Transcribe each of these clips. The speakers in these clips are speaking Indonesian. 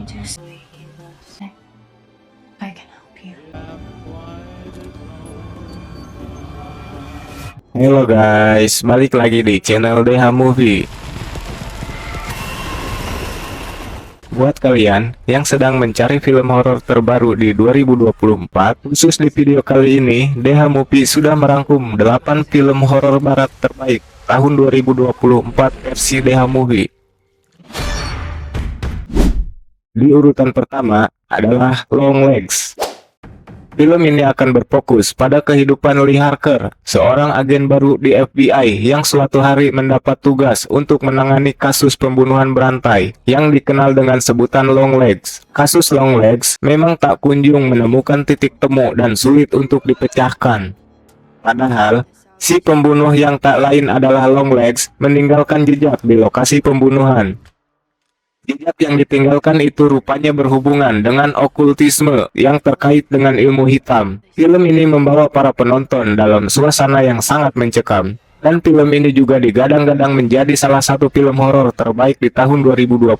to say I can help you. Halo guys, balik lagi di channel DH Movie. Buat kalian yang sedang mencari film horor terbaru di 2024, khusus di video kali ini, DH Movie sudah merangkum 8 film horor barat terbaik tahun 2024 versi DH Movie. Di urutan pertama adalah Longlegs. Film ini akan berfokus pada kehidupan Lee Harker, seorang agen baru di FBI yang suatu hari mendapat tugas untuk menangani kasus pembunuhan berantai yang dikenal dengan sebutan Longlegs. Kasus Longlegs memang tak kunjung menemukan titik temu dan sulit untuk dipecahkan. Padahal, si pembunuh yang tak lain adalah Longlegs meninggalkan jejak di lokasi pembunuhan. Jejak yang ditinggalkan itu rupanya berhubungan dengan okultisme yang terkait dengan ilmu hitam. Film ini membawa para penonton dalam suasana yang sangat mencekam. Dan film ini juga digadang-gadang menjadi salah satu film horor terbaik di tahun 2024.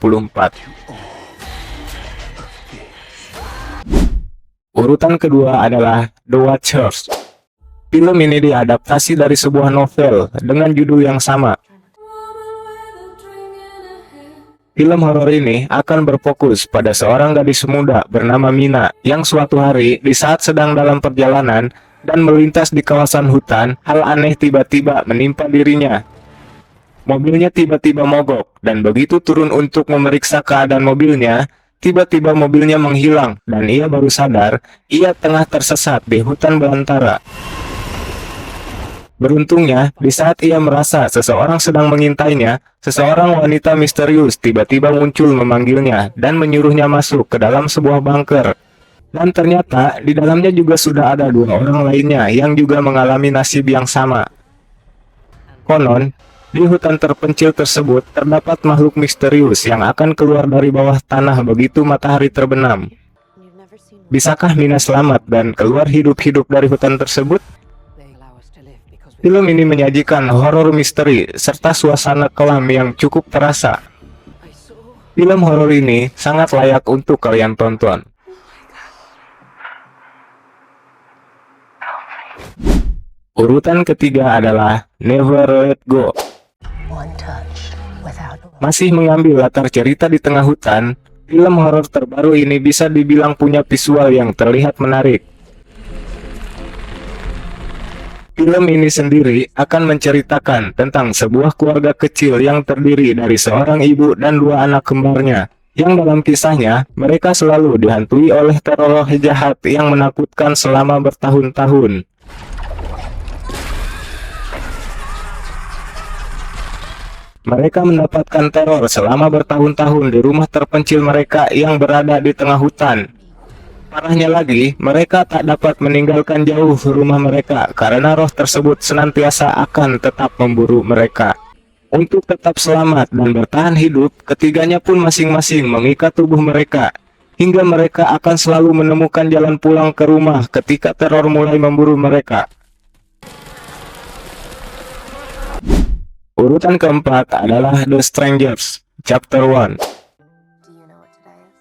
Urutan kedua adalah The Watchers. Film ini diadaptasi dari sebuah novel dengan judul yang sama. Film horor ini akan berfokus pada seorang gadis muda bernama Mina yang suatu hari di saat sedang dalam perjalanan dan melintas di kawasan hutan, hal aneh tiba-tiba menimpa dirinya. Mobilnya tiba-tiba mogok dan begitu turun untuk memeriksa keadaan mobilnya, tiba-tiba mobilnya menghilang dan ia baru sadar ia tengah tersesat di hutan belantara. Beruntungnya, di saat ia merasa seseorang sedang mengintainya, seseorang wanita misterius tiba-tiba muncul memanggilnya dan menyuruhnya masuk ke dalam sebuah bunker. Dan ternyata, di dalamnya juga sudah ada dua orang lainnya yang juga mengalami nasib yang sama. Konon, di hutan terpencil tersebut terdapat makhluk misterius yang akan keluar dari bawah tanah begitu matahari terbenam. Bisakah Mina selamat dan keluar hidup-hidup dari hutan tersebut? Film ini menyajikan horor misteri serta suasana kelam yang cukup terasa. Film horor ini sangat layak untuk kalian tonton. Urutan ketiga adalah Never Let Go. Masih mengambil latar cerita di tengah hutan, film horor terbaru ini bisa dibilang punya visual yang terlihat menarik. Film ini sendiri akan menceritakan tentang sebuah keluarga kecil yang terdiri dari seorang ibu dan dua anak kembarnya, yang dalam kisahnya mereka selalu dihantui oleh teror jahat yang menakutkan selama bertahun-tahun. Mereka mendapatkan teror selama bertahun-tahun di rumah terpencil mereka yang berada di tengah hutan. Parahnya lagi, mereka tak dapat meninggalkan jauh rumah mereka karena roh tersebut senantiasa akan tetap memburu mereka. Untuk tetap selamat dan bertahan hidup, ketiganya pun masing-masing mengikat tubuh mereka, hingga mereka akan selalu menemukan jalan pulang ke rumah ketika teror mulai memburu mereka. Urutan keempat adalah The Strangers, Chapter 1.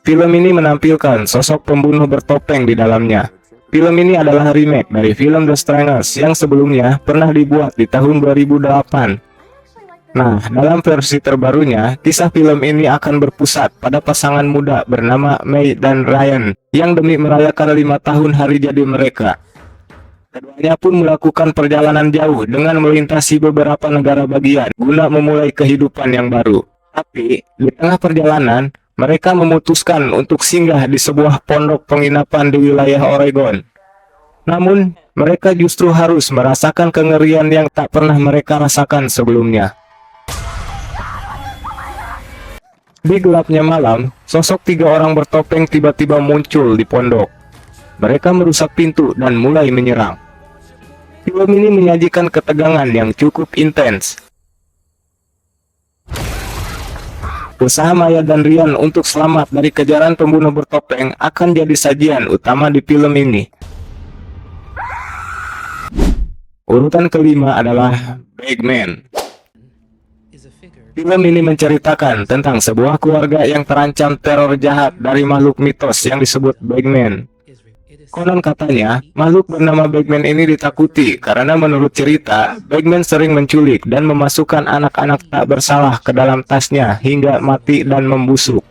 Film ini menampilkan sosok pembunuh bertopeng di dalamnya. Film ini adalah remake dari film The Strangers yang sebelumnya pernah dibuat di tahun 2008. Nah, dalam versi terbarunya, kisah film ini akan berpusat pada pasangan muda bernama May dan Ryan yang demi merayakan 5 tahun hari jadi mereka. Keduanya pun melakukan perjalanan jauh dengan melintasi beberapa negara bagian guna memulai kehidupan yang baru. Tapi, di tengah perjalanan, mereka memutuskan untuk singgah di sebuah pondok penginapan di wilayah Oregon. Namun, mereka justru harus merasakan kengerian yang tak pernah mereka rasakan sebelumnya. Di gelapnya malam, sosok 3 orang bertopeng tiba-tiba muncul di pondok. Mereka merusak pintu dan mulai menyerang. Film ini menyajikan ketegangan yang cukup intens. Usaha Maya dan Ryan untuk selamat dari kejaran pembunuh bertopeng akan jadi sajian utama di film ini. Urutan kelima adalah Bagman. Film ini menceritakan tentang sebuah keluarga yang terancam teror jahat dari makhluk mitos yang disebut Bagman. Konon katanya, makhluk bernama Bagman ini ditakuti karena menurut cerita, Bagman sering menculik dan memasukkan anak-anak tak bersalah ke dalam tasnya hingga mati dan membusuk.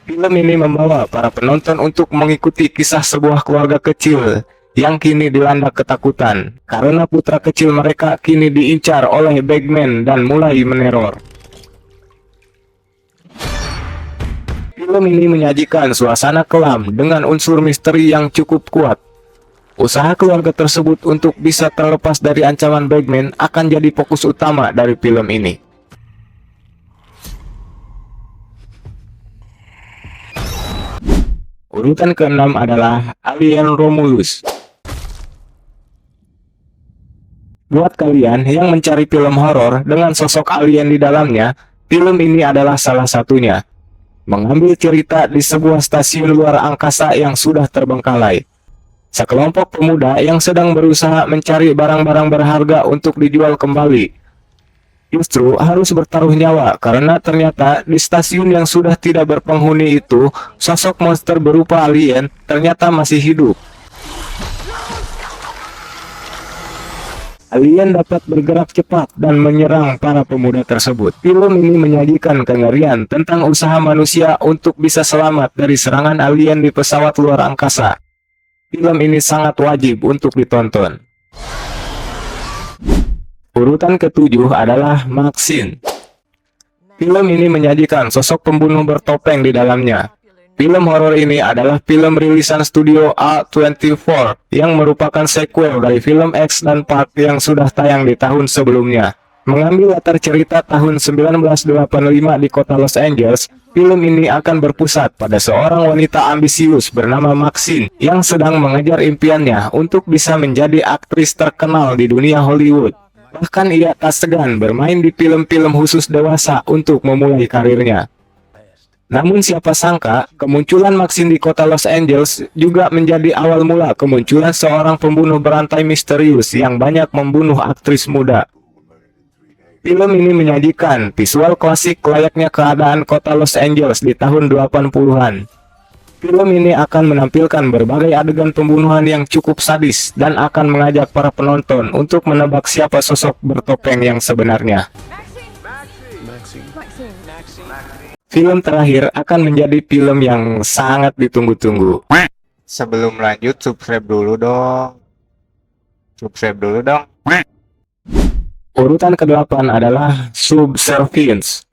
Film ini membawa para penonton untuk mengikuti kisah sebuah keluarga kecil yang kini dilanda ketakutan karena putra kecil mereka kini diincar oleh Bagman dan mulai meneror. Film ini menyajikan suasana kelam dengan unsur misteri yang cukup kuat. Usaha keluarga tersebut untuk bisa terlepas dari ancaman Bagman akan jadi fokus utama dari film ini. Urutan ke-6 adalah Alien Romulus. Buat kalian yang mencari film horor dengan sosok alien di dalamnya, film ini adalah salah satunya. Mengambil cerita di sebuah stasiun luar angkasa yang sudah terbengkalai. Sekelompok pemuda yang sedang berusaha mencari barang-barang berharga untuk dijual kembali. Justru harus bertaruh nyawa karena ternyata di stasiun yang sudah tidak berpenghuni itu, sosok monster berupa alien ternyata masih hidup. Alien dapat bergerak cepat dan menyerang para pemuda tersebut. Film ini menyajikan kengerian tentang usaha manusia untuk bisa selamat dari serangan alien di pesawat luar angkasa. Film ini sangat wajib untuk ditonton. Urutan ke-7 adalah Maxine. Film ini menyajikan sosok pembunuh bertopeng di dalamnya. Film horor ini adalah film rilisan studio A24 yang merupakan sequel dari film X dan Part yang sudah tayang di tahun sebelumnya. Mengambil latar cerita tahun 1985 di kota Los Angeles, film ini akan berpusat pada seorang wanita ambisius bernama Maxine yang sedang mengejar impiannya untuk bisa menjadi aktris terkenal di dunia Hollywood. Bahkan ia tak segan bermain di film-film khusus dewasa untuk memulai karirnya. Namun siapa sangka, kemunculan Maxine di kota Los Angeles juga menjadi awal mula kemunculan seorang pembunuh berantai misterius yang banyak membunuh aktris muda. Film ini menyajikan visual klasik layaknya keadaan kota Los Angeles di tahun 80-an. Film ini akan menampilkan berbagai adegan pembunuhan yang cukup sadis dan akan mengajak para penonton untuk menebak siapa sosok bertopeng yang sebenarnya. Film terakhir akan menjadi film yang sangat ditunggu-tunggu. Sebelum lanjut, subscribe dulu dong. Urutan ke-8 adalah Subservience.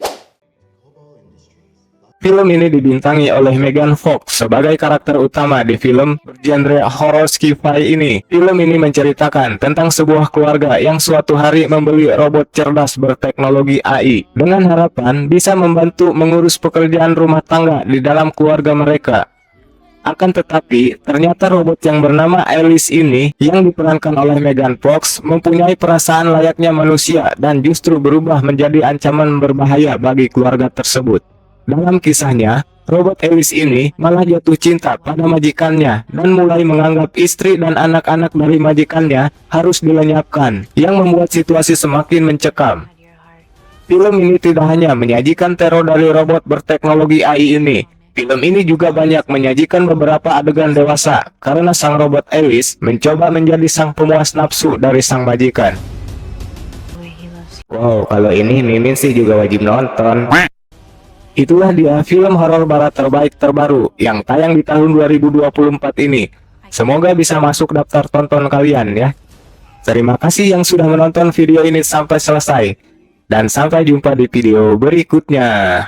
Film ini dibintangi oleh Megan Fox sebagai karakter utama di film bergenre horror sci-fi ini. Film ini menceritakan tentang sebuah keluarga yang suatu hari membeli robot cerdas berteknologi AI dengan harapan bisa membantu mengurus pekerjaan rumah tangga di dalam keluarga mereka. Akan tetapi, ternyata robot yang bernama Alice ini yang diperankan oleh Megan Fox mempunyai perasaan layaknya manusia dan justru berubah menjadi ancaman berbahaya bagi keluarga tersebut. Dalam kisahnya, robot Alice ini malah jatuh cinta pada majikannya dan mulai menganggap istri dan anak-anak dari majikannya harus dilenyapkan, yang membuat situasi semakin mencekam. Film ini tidak hanya menyajikan teror dari robot berteknologi AI ini, film ini juga banyak menyajikan beberapa adegan dewasa karena sang robot Alice mencoba menjadi sang pemuas nafsu dari sang majikan. Wow, kalau ini Mimin sih juga wajib nonton. Itulah dia film horor barat terbaik terbaru yang tayang di tahun 2024 ini. Semoga bisa masuk daftar tonton kalian ya. Terima kasih yang sudah menonton video ini sampai selesai. Dan sampai jumpa di video berikutnya.